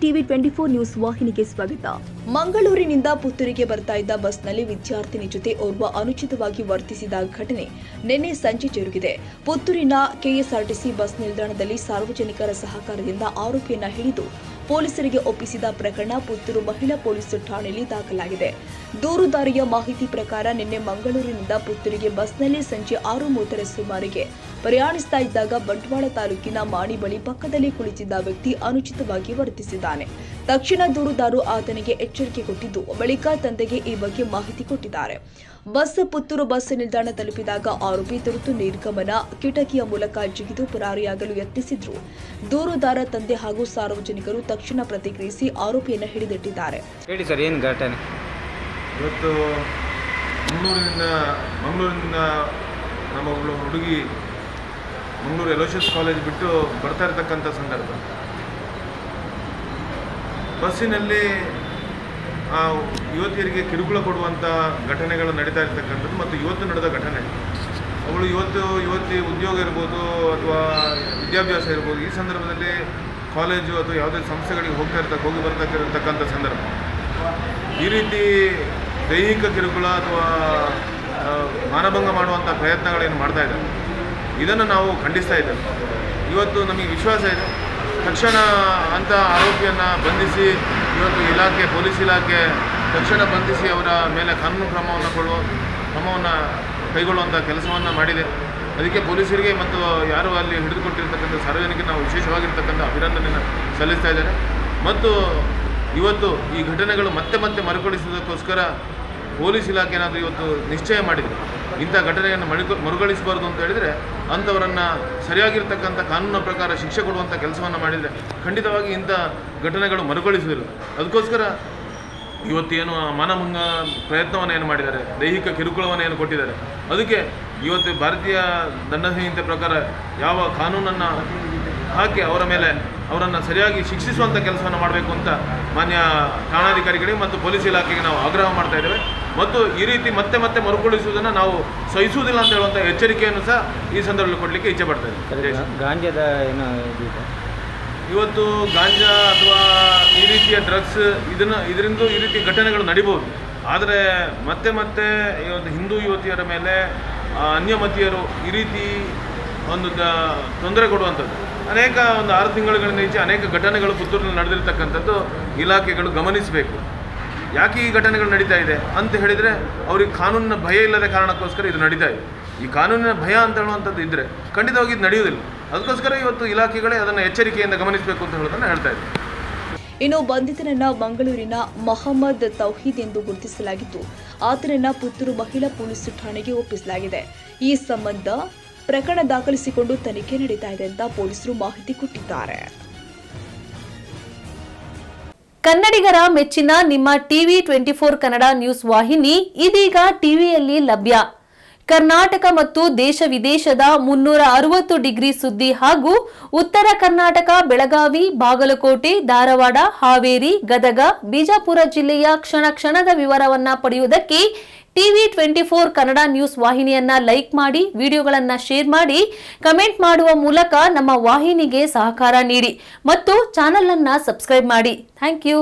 TV 24 news ವಾಹಿನಿಗೆ ಸ್ವಾಗತ. ಮಂಗಳೂರಿನಿಂದ ಪುತ್ತೂರಿಗೆ ಬರ್ತಾ ಇದ್ದ ಬಸ್ನಲ್ಲಿ ವಿದ್ಯಾರ್ಥಿನಿ ಜೊತೆ ಓರ್ವ ಅನುಚಿತವಾಗಿ ವರ್ತಿಸಿದ ಘಟನೆ ನಿನ್ನೆ ಸಂಜೆ ಜರುಗಿದೆ. ಪುತ್ತೂರಿನ ಕೆಎಸ್ಆರ್ಟಿಸಿ ಬಸ್ ನಿಲ್ದಾಣದಲ್ಲಿ ಸಾರ್ವಜನಿಕರ ಸಹಕಾರದಿಂದ ಆರೋಪಿಯನ್ನ ಹಿಡಿದು ಪೊಲೀಸರಿಗೆ ಒಪ್ಪಿಸಿದ ಪ್ರಕರಣ ಪುತ್ತೂರು ಮಹಿಳಾ ಪೊಲೀಸ್ ಠಾಣೆಯಲ್ಲಿ ದಾಖಲಾಗಿದೆ. ದೂರುದಾರಿಯ ಮಾಹಿತಿ ಪ್ರಕಾರ ನಿನ್ನೆ ಮಂಗಳೂರಿನಿಂದ ಪುತ್ತೂರಿಗೆ ಬಸ್ನಲ್ಲಿ ಸಂಜೆ 6:30 ಸುಮಾರಿಗೆ ಪ್ರಯಾಣಿಸ್ತಾ ಇದ್ದಾಗ ಬಂಟ್ವಾಳ ತಾಲೂಕಿನ ಮಾಣಿ ಬಳಿ ಪಕ್ಕದಲ್ಲಿ ಕುಳಿತಿದ್ದ ವ್ಯಕ್ತಿ ಅನುಚಿತವಾಗಿ ವರ್ತಿಸಿದ್ದಾನೆ. ತಕ್ಷಣ ದೂರುದಾರರು ಆತನಿಗೆ ಎಚ್ಚರಿಕೆ ಕೊಟ್ಟಿದ್ದು, ಬಳಿಕ ತಂದೆಗೆ ಈ ಬಗ್ಗೆ ಮಾಹಿತಿ ಕೊಟ್ಟಿದ್ದಾರೆ. ಪುತ್ತೂರು ಬಸ್ ನಿಲ್ದಾಣ ತಲುಪಿದಾಗ ಆರೋಪಿ ತುರ್ತು ನಿರ್ಗಮನ ಕಿಟಕಿಯ ಮೂಲಕ ಜಿಗಿದು ಪರಾರಿಯಾಗಲು ಯತ್ನಿಸಿದ್ರು. ದೂರುದಾರ ತಂದೆ ಹಾಗೂ ಸಾರ್ವಜನಿಕರು ತಕ್ಷಣ ಪ್ರತಿಕ್ರಿಯಿಸಿ ಆರೋಪಿಯನ್ನು ಹಿಡಿದಿಟ್ಟಿದ್ದಾರೆ. ಹೇಳಿ ಸರ್, ಏನು ಘಟನೆ? ಇವತ್ತು ಮಂಗಳೂರಿನಿಂದ ನಮ್ಮ ಹುಡುಗಿ ಮಂಗಳೂರು ಎಲೋಷಿಯಸ್ ಕಾಲೇಜ್ ಬಿಟ್ಟು ಬರ್ತಾ ಇರತಕ್ಕಂಥ ಸಂದರ್ಭ ಬಸ್ಸಿನಲ್ಲಿ ಯುವತಿಯರಿಗೆ ಕಿರುಕುಳ ಕೊಡುವಂಥ ಘಟನೆಗಳು ನಡೀತಾ ಇರ್ತಕ್ಕಂಥದ್ದು ಮತ್ತು ಇವತ್ತು ನಡೆದ ಘಟನೆ. ಅವಳು ಯುವತಿ ಉದ್ಯೋಗ ಇರ್ಬೋದು ಅಥವಾ ವಿದ್ಯಾಭ್ಯಾಸ ಇರ್ಬೋದು, ಈ ಸಂದರ್ಭದಲ್ಲಿ ಕಾಲೇಜು ಅಥವಾ ಯಾವುದೇ ಸಂಸ್ಥೆಗಳಿಗೆ ಹೋಗಿ ಬರ್ತಕ್ಕಂಥ ಸಂದರ್ಭ. ಈ ರೀತಿ ದೈಹಿಕ ಕಿರುಕುಳ ಅಥವಾ ಮಾನಭಂಗ ಮಾಡುವಂಥ ಪ್ರಯತ್ನಗಳೇನು ಮಾಡ್ತಾ ಇದ್ದಾರೆ, ಇದನ್ನು ನಾವು ಖಂಡಿಸ್ತಾ ಇದ್ದೇವೆ. ಇವತ್ತು ನಮಗೆ ವಿಶ್ವಾಸ ಇದೆ, ತಕ್ಷಣ ಅಂಥ ಆರೋಪಿಯನ್ನು ಬಂಧಿಸಿ ಇವತ್ತು ಪೊಲೀಸ್ ಇಲಾಖೆ ತಕ್ಷಣ ಬಂಧಿಸಿ ಅವರ ಮೇಲೆ ಕಾನೂನು ಕ್ರಮವನ್ನು ಕೈಗೊಳ್ಳುವಂಥ ಕೆಲಸವನ್ನು ಮಾಡಿದೆ. ಅದಕ್ಕೆ ಪೊಲೀಸರಿಗೆ ಮತ್ತು ಯಾರು ಅಲ್ಲಿ ಹಿಡಿದುಕೊಟ್ಟಿರ್ತಕ್ಕಂಥ ಸಾರ್ವಜನಿಕರಿಗೆ ನಾವು ವಿಶೇಷವಾಗಿರ್ತಕ್ಕಂಥ ಅಭಿನಂದನೆಯನ್ನು ಸಲ್ಲಿಸ್ತಾ ಇದ್ದಾರೆ. ಮತ್ತು ಇವತ್ತು ಈ ಘಟನೆಗಳು ಮತ್ತೆ ಮರುಕಳಿಸೋದಕ್ಕೋಸ್ಕರ ಪೊಲೀಸ್ ಇಲಾಖೆ ಏನಾದರೂ ಇವತ್ತು ನಿಶ್ಚಯ ಮಾಡಿದೆ, ಇಂಥ ಘಟನೆಯನ್ನು ಮರುಕಳಿಸಬಾರ್ದು ಅಂತ ಹೇಳಿದರೆ ಅಂಥವರನ್ನು ಸರಿಯಾಗಿರ್ತಕ್ಕಂಥ ಕಾನೂನಿನ ಪ್ರಕಾರ ಶಿಕ್ಷೆ ಕೊಡುವಂಥ ಕೆಲಸವನ್ನು ಮಾಡಿದರೆ ಖಂಡಿತವಾಗಿ ಇಂಥ ಘಟನೆಗಳು ಮರುಕಳಿಸುವುದಿಲ್ಲ. ಅದಕ್ಕೋಸ್ಕರ ಇವತ್ತೇನು ಮಾನಭಂಗ ಪ್ರಯತ್ನವನ್ನು ಏನು ಮಾಡಿದ್ದಾರೆ, ದೈಹಿಕ ಕಿರುಕುಳವನ್ನು ಏನು ಕೊಟ್ಟಿದ್ದಾರೆ, ಅದಕ್ಕೆ ಇವತ್ತು ಭಾರತೀಯ ದಂಡ ಸಂಹಿತೆ ಪ್ರಕಾರ ಯಾವ ಕಾನೂನನ್ನು ಹಾಕಿ ಅವರನ್ನು ಸರಿಯಾಗಿ ಶಿಕ್ಷಿಸುವಂಥ ಕೆಲಸವನ್ನು ಮಾಡಬೇಕು ಅಂತ ಮಾನ್ಯ ಠಾಣಾಧಿಕಾರಿಗಳಿಗೆ ಮತ್ತು ಪೊಲೀಸ್ ಇಲಾಖೆಗೆ ನಾವು ಆಗ್ರಹ ಮಾಡ್ತಾ ಇದ್ದೇವೆ. ಮತ್ತು ಈ ರೀತಿ ಮತ್ತೆ ಮರುಕಳಿಸುವುದನ್ನು ನಾವು ಸಹಿಸುವುದಿಲ್ಲ ಅಂತ ಹೇಳುವಂಥ ಎಚ್ಚರಿಕೆಯನ್ನು ಸಹ ಈ ಸಂದರ್ಭದಲ್ಲಿ ಕೊಡಲಿಕ್ಕೆ ಇಚ್ಛೆ ಪಡ್ತಾ ಇದ್ದೇವೆ. ಗಾಂಜಾದ ಏನು ಇವತ್ತು ಗಾಂಜಾ ಅಥವಾ ಈ ರೀತಿಯ ಡ್ರಗ್ಸ್ ಇದರಿಂದ ಈ ರೀತಿ ಘಟನೆಗಳು ನಡೀಬೋದು. ಆದರೆ ಮತ್ತೆ ಇವತ್ತು ಹಿಂದೂ ಯುವತಿಯರ ಮೇಲೆ ಅನ್ಯಮತೀಯರು ಈ ರೀತಿ ಒಂದು ತೊಂದರೆ ಕೊಡುವಂಥದ್ದು ಒಂದು 6 ತಿಂಗಳುಗಳಿಂದ ಈಚೆ ಅನೇಕ ಘಟನೆಗಳು ಪುತ್ತೂರಿನಲ್ಲಿ ನಡೆದಿರ್ತಕ್ಕಂಥದ್ದು ಇಲಾಖೆಗಳು ಗಮನಿಸಬೇಕು. ಯಾಕೆ ಈ ಘಟನೆಗಳು ನಡೀತಾ ಇದೆ ಅಂತ ಹೇಳಿದರೆ ಅವ್ರಿಗೆ ಕಾನೂನಿನ ಭಯ ಇಲ್ಲದ ಕಾರಣಕ್ಕೋಸ್ಕರ ಇದು ನಡೀತಾ ಇದೆ. ಈ ಕಾನೂನಿನ ಭಯ ಅಂತ ಹೇಳುವಂಥದ್ದು ಇದ್ದರೆ ಖಂಡಿತವಾಗಿ ಇದು ನಡೆಯುವುದಿಲ್ಲ. ಅದಕ್ಕೋಸ್ಕರ ಇವತ್ತು ಇಲಾಖೆಗಳೇ ಅದನ್ನು ಎಚ್ಚರಿಕೆಯಿಂದ ಗಮನಿಸಬೇಕು ಅಂತ ಹೇಳೋದನ್ನು ಹೇಳ್ತಾ ಇದ್ದಾರೆ. ಇನ್ನು ಬಂಧಿತನನ್ನ ಮಂಗಳೂರಿನ ಮೊಹಮ್ಮದ್ ತೌಹೀದ್ ಎಂದು ಗುರುತಿಸಲಾಗಿದ್ದು, ಆತನನ್ನ ಪುತ್ತೂರು ಮಹಿಳಾ ಪೊಲೀಸ್ ಠಾಣೆಗೆ ಒಪ್ಪಿಸಲಾಗಿದೆ. ಈ ಸಂಬಂಧ ಪ್ರಕರಣ ದಾಖಲಿಸಿಕೊಂಡು ತನಿಖೆ ನಡೀತಾ ಇದೆ ಅಂತ ಪೊಲೀಸರು ಮಾಹಿತಿ ಕೊಟ್ಟಿದ್ದಾರೆ. ಕನ್ನಡಿಗರ ಮೆಚ್ಚಿನ ನಿಮ್ಮ ಟಿವಿ 24 ಕನ್ನಡ ನ್ಯೂಸ್ ವಾಹಿನಿ ಇದೀಗ ಟಿವಿಯಲ್ಲಿ ಲಭ್ಯ. ಕರ್ನಾಟಕ ಮತ್ತು ದೇಶ ವಿದೇಶದ 360 ಡಿಗ್ರಿ ಸುದ್ದಿ ಹಾಗೂ ಉತ್ತರ ಕರ್ನಾಟಕ, ಬೆಳಗಾವಿ, ಬಾಗಲಕೋಟೆ, ಧಾರವಾಡ, ಹಾವೇರಿ, ಗದಗ, ಬಿಜಾಪುರ ಜಿಲ್ಲೆಯ ಕ್ಷಣದ ವಿವರವನ್ನ ಪಡೆಯುವುದಕ್ಕೆ ಟಿವಿ 24 ಕನ್ನಡ ನ್ಯೂಸ್ ವಾಹಿನಿಯನ್ನ ಲೈಕ್ ಮಾಡಿ, ವಿಡಿಯೋಗಳನ್ನ ಶೇರ್ ಮಾಡಿ, ಕಮೆಂಟ್ ಮಾಡುವ ಮೂಲಕ ನಮ್ಮ ವಾಹಿನಿಗೆ ಸಹಕಾರ ನೀಡಿ ಮತ್ತು ಚಾನೆಲ್ ಅನ್ನ ಸಬ್ಸ್ಕ್ರೈಬ್ ಮಾಡಿ. Thank you.